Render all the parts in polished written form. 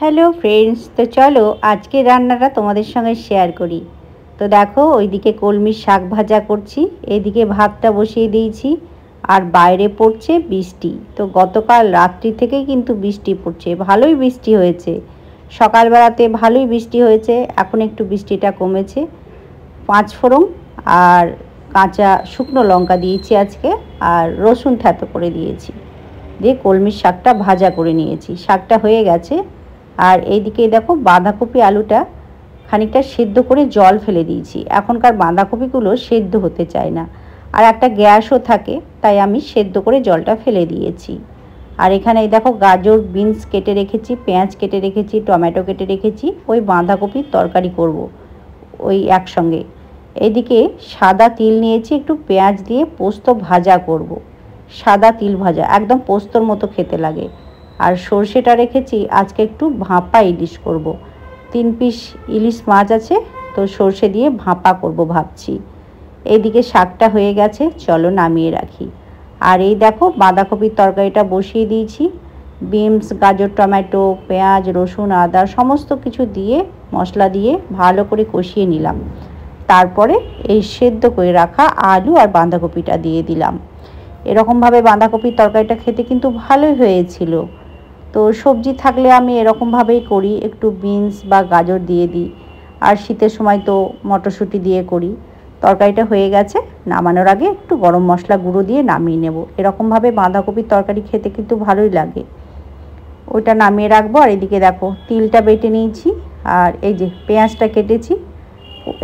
Hello friends, তো চলো আজকে রান্নাটা তোমাদের সঙ্গে শেয়ার করি। তো দেখো, ওইদিকে কলমির শাক ভাজা করছি, এইদিকে ভাতটা বসিয়ে দিয়েছি। আর বাইরে পড়ছে বৃষ্টি। তো গতকাল রাত্রি থেকেই কিন্তু বৃষ্টি পড়ছে, ভালোই বৃষ্টি হয়েছে। সকালবেলাতে ভালোই বৃষ্টি হয়েছে, এখন একটু বৃষ্টিটা কমেছে। 5 ফোড়ন আর কাঁচা শুকনো লঙ্কা দিয়েছি আজকে, আর রসুন থেতো করে দিয়েছি, দিয়ে কলমির শাকটা ভাজা করে নিয়েছি। শাকটা হয়ে গেছে। আর এইদিকে দেখো, বাঁধাকপি আলুটা খানিকটা সেদ্ধ করে জল ফেলে দিয়েছি। এখনকার বাঁধাকপিগুলো সেদ্ধ হতে চায় না, আর একটা গ্যাসও থাকে, তাই আমি সেদ্ধ করে জলটা ফেলে দিয়েছি। আর এখানে দেখো, গাজর বিনস কেটে রেখেছি, পেঁয়াজ কেটে রেখেছি, টমেটো কেটে রেখেছি। ওই বাঁধাকপির তরকারি করব ওই একসঙ্গে। এইদিকে সাদা তিল নিয়েছি, একটু পেঁয়াজ দিয়ে পোস্ত ভাজা করব। সাদা তিল ভাজা একদম পোস্তর মতো খেতে লাগে। আর সর্ষেটা রেখেছি, আজকে একটু ভাপা ইলিশ করব। 3 পিস ইলিশ মাছ আছে, তো সর্ষে দিয়ে ভাপা করব ভাবছি। এইদিকে শাকটা হয়ে গেছে, চলো নামিয়ে রাখি। আর এই দেখো, বাঁধাকপির তরকারিটা বসিয়ে দিয়েছি। বিনস, গাজর, টমেটো, পেঁয়াজ, রসুন, আদা সমস্ত কিছু দিয়ে, মশলা দিয়ে ভালো করে কষিয়ে নিলাম। তারপরে এই সেদ্ধ করে রাখা আলু আর বাঁধাকপিটা দিয়ে দিলাম। এরকমভাবে বাঁধাকপির তরকারিটা খেতে কিন্তু ভালোই হয়েছিল। তো সবজি থাকলে আমি এরকমভাবেই করি, একটু বিনস বা গাজর দিয়ে দিই। আর শীতের সময় তো মটরশুঁটি দিয়ে করি। তরকারিটা হয়ে গেছে, নামানোর আগে একটু গরম মশলা গুঁড়ো দিয়ে নামিয়ে নেব। এরকমভাবে বাঁধাকপির তরকারি খেতে কিন্তু ভালোই লাগে। ওইটা নামিয়ে রাখবো। আর এদিকে দেখো, তিলটা বেটে নিয়েছি, আর এই যে পেঁয়াজটা কেটেছি,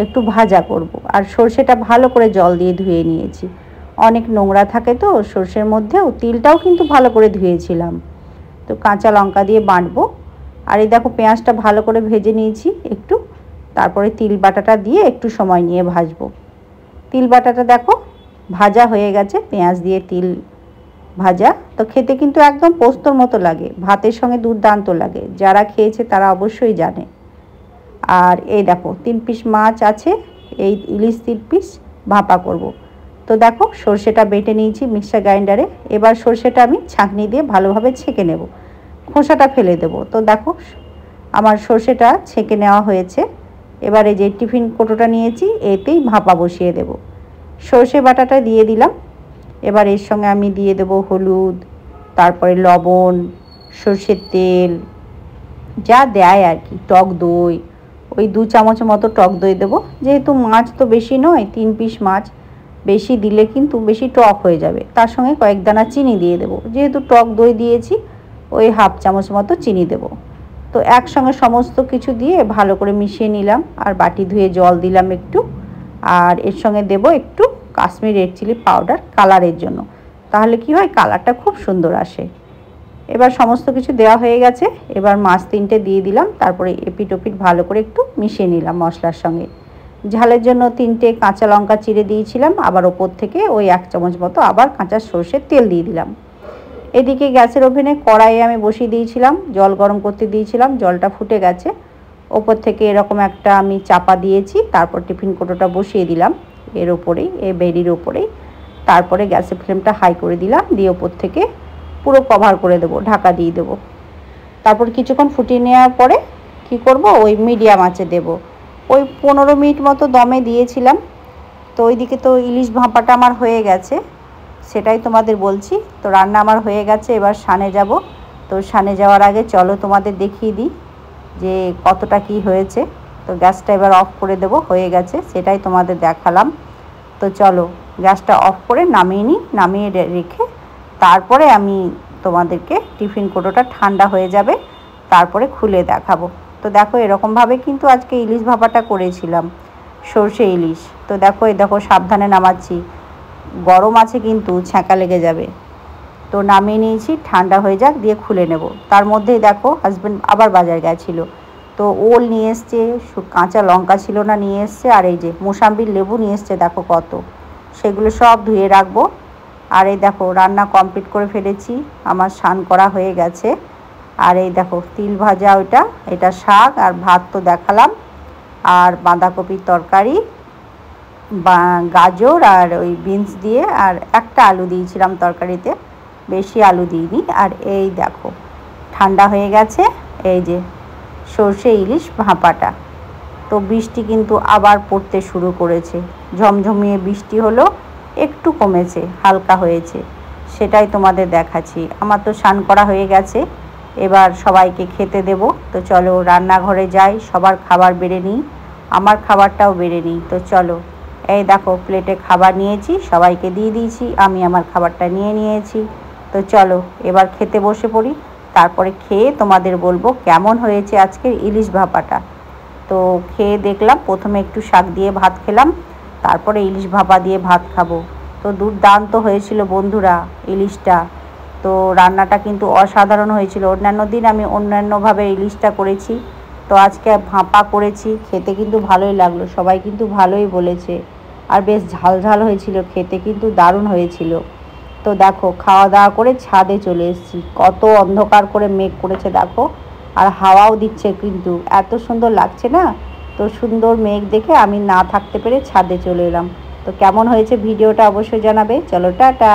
একটু ভাজা করব। আর সর্ষেটা ভালো করে জল দিয়ে ধুয়ে নিয়েছি, অনেক নোংরা থাকে তো সর্ষের মধ্যেও। তিলটাও কিন্তু ভালো করে ধুয়েছিলাম। তো কাঁচা লঙ্কা দিয়ে বাটবো। আর এই দেখো, পেঁয়াজটা ভালো করে ভেজে নিয়েছি একটু। তারপরে তিল বাটাটা দিয়ে একটু সময় নিয়ে ভাজবো। তিল বাটাটা দেখো ভাজা হয়ে গেছে, পেঁয়াজ দিয়ে তিল ভাজা। তো খেতে কিন্তু একদম পোস্তর মতো লাগে, ভাতের সঙ্গে দুর্দান্ত লাগে। যারা খেয়েছে তারা অবশ্যই জানে। আর এই দেখো, 3 পিস মাছ আছে, এই ইলিশ 3 পিস ভাপা করব। তো দেখো, সর্ষেটা বেটে নিয়েছি মিক্সার গ্রাইন্ডারে। এবার সর্ষেটা আমি ছাঁকনি দিয়ে ভালোভাবে ছেঁকে নেব, খোসাটা ফেলে দেব। তো দেখো, আমার সর্ষেটা ছেঁকে নেওয়া হয়েছে। এবারে যে টিফিন কৌটোটা নিয়েছি, এতেই ভাপা বসিয়ে দেব। সর্ষে বাটাটা দিয়ে দিলাম। এবার এর সঙ্গে আমি দিয়ে দেব হলুদ, তারপরে লবণ, সর্ষের তেল, যা দেয় আর কি, টক দই, ওই 2 চামচ মতো টক দই দেবো। যেহেতু মাছ তো বেশি নয়, 3 পিস মাছ, বেশি দিলে কিন্তু বেশি টক হয়ে যাবে। তার সঙ্গে কয়েক দানা চিনি দিয়ে দেবো, যেহেতু টক দই দিয়েছি, ওই 1/2 চামচ মতো চিনি দেবো। তো একসঙ্গে সমস্ত কিছু দিয়ে ভালো করে মিশিয়ে নিলাম। আর বাটি ধুয়ে জল দিলাম একটু। আর এর সঙ্গে দেব একটু কাশ্মীরি রেড চিলি পাউডার কালারের জন্য, তাহলে কি হয়, কালারটা খুব সুন্দর আসে। এবার সমস্ত কিছু দেওয়া হয়ে গেছে। এবার মাছ 3টে দিয়ে দিলাম, তারপরে এপিট ওপিট ভালো করে একটু মিশিয়ে নিলাম মশলার সঙ্গে। ঝালের জন্য 3টে কাঁচা লঙ্কা চিড়ে দিয়েছিলাম, আবার ওপর থেকে ওই 1 চামচ মতো আবার কাঁচা সর্ষের তেল দিয়ে দিলাম। এদিকে গ্যাসের ওভেনে কড়াইয়ে আমি বসিয়ে দিয়েছিলাম, জল গরম করতে দিয়েছিলাম, জলটা ফুটে গেছে। ওপর থেকে এরকম একটা আমি চাপা দিয়েছি, তারপর টিফিন কৌটোটা বসিয়ে দিলাম এর ওপরেই, এই বেড়ির ওপরেই। তারপরে গ্যাসের ফ্লেমটা হাই করে দিলাম, দিয়ে ওপর থেকে পুরো কভার করে দেবো, ঢাকা দিয়ে দেবো। তারপর কিছুক্ষণ ফুটিয়ে নেওয়ার পরে কি করব, ওই মিডিয়াম আঁচে দেবো। ওই 15 মিনিট মতো দমে দিয়েছিলাম। তো ওইদিকে তো ইলিশ ভাপাটা আমার হয়ে গেছে, সেটাই তোমাদের বলছি। তো রান্না আমার হয়ে গেছে, এবার সানে যাব। তো সানে যাওয়ার আগে চলো তোমাদের দেখিয়ে দিই যে কতটা কি হয়েছে। তো গ্যাসটা এবার অফ করে দেবো, হয়ে গেছে, সেটাই তোমাদের দেখালাম। তো চলো গ্যাসটা অফ করে নামিয়ে নিই, নামিয়ে রেখে তারপরে আমি তোমাদেরকে টিফিন কৌটোটা ঠান্ডা হয়ে যাবে, তারপরে খুলে দেখাবো। তো দেখো, এরকমভাবে কিন্তু আজকে ইলিশ ভাপাটা করেছিলাম, সর্ষে ইলিশ। তো দেখো, এই দেখো সাবধানে নামাচ্ছি, গরম আছে কিন্তু ছ্যাঁকা লেগে যাবে। তো নামিয়ে নিয়েছি, ঠান্ডা হয়ে যাক, দিয়ে খুলে নেব। তার মধ্যেই দেখো, হাজব্যান্ড আবার বাজার গেছিলো, তো ওল নিয়ে এসছে, কাঁচা লঙ্কা ছিল না, নিয়ে এসছে। আর এই যে মোসাম্বির লেবু নিয়ে এসছে, দেখো কত, সেগুলো সব ধুয়ে রাখবো। আর এই দেখো, রান্না কমপ্লিট করে ফেলেছি, আমার স্নান করা হয়ে গেছে। আর এই দেখো তিল ভাজা, ওইটা, এটা শাক, আর ভাত তো দেখালাম, আর বাঁধাকপির তরকারি, গাজর আর ওই বিনস দিয়ে, আর একটা আলু দিয়েছিলাম তরকারিতে, বেশি আলু দিইনি। আর এই দেখো ঠান্ডা হয়ে গেছে, এই যে সর্ষে ইলিশ ভাপাটা। তো বৃষ্টি কিন্তু আবার পড়তে শুরু করেছে, ঝমঝমিয়ে বৃষ্টি হলো, একটু কমেছে, হালকা হয়েছে, সেটাই তোমাদের দেখাচ্ছি। আমার তো স্নান করা হয়ে গেছে, এবার সবাইকে খেতে দেব। তো চলো রান্নাঘরে যাই, সবার খাবার বেড়ে নিই, আমার খাবারটাও বেড়ে নিই। তো চলো, এই দেখো প্লেটে খাবার নিয়েছি, সবাইকে দিয়ে দিয়েছি, আমি আমার খাবারটা নিয়ে নিয়েছি। তো চলো এবার খেতে বসে পড়ি, তারপরে খেয়ে তোমাদের বলবো কেমন হয়েছে আজকের ইলিশ ভাপাটা। তো খেয়ে দেখলাম, প্রথমে একটু শাক দিয়ে ভাত খেলাম, তারপরে ইলিশ ভাপা দিয়ে ভাত খাবো। তো দুর্দান্ত হয়েছিল বন্ধুরা ইলিশটা। তো রান্নাটা কিন্তু অসাধারণ হয়েছিল। অন্যান্য দিন আমি অন্যান্যভাবে ইলিশটা করেছি, তো আজকে ভাপা করেছি, খেতে কিন্তু ভালোই লাগলো, সবাই কিন্তু ভালোই বলেছে। আর বেশ ঝাল ঝাল হয়েছিল, খেতে কিন্তু দারুণ হয়েছিল। তো দেখো খাওয়া দাওয়া করে ছাদে চলে এসেছি, কত অন্ধকার করে মেঘ করেছে দেখো, আর হাওয়াও দিচ্ছে, কিন্তু এত সুন্দর লাগছে না। তো সুন্দর মেঘ দেখে আমি না থাকতে পেরে ছাদে চলে এলাম। তো কেমন হয়েছে ভিডিওটা অবশ্যই জানাবে। চলো টাটা।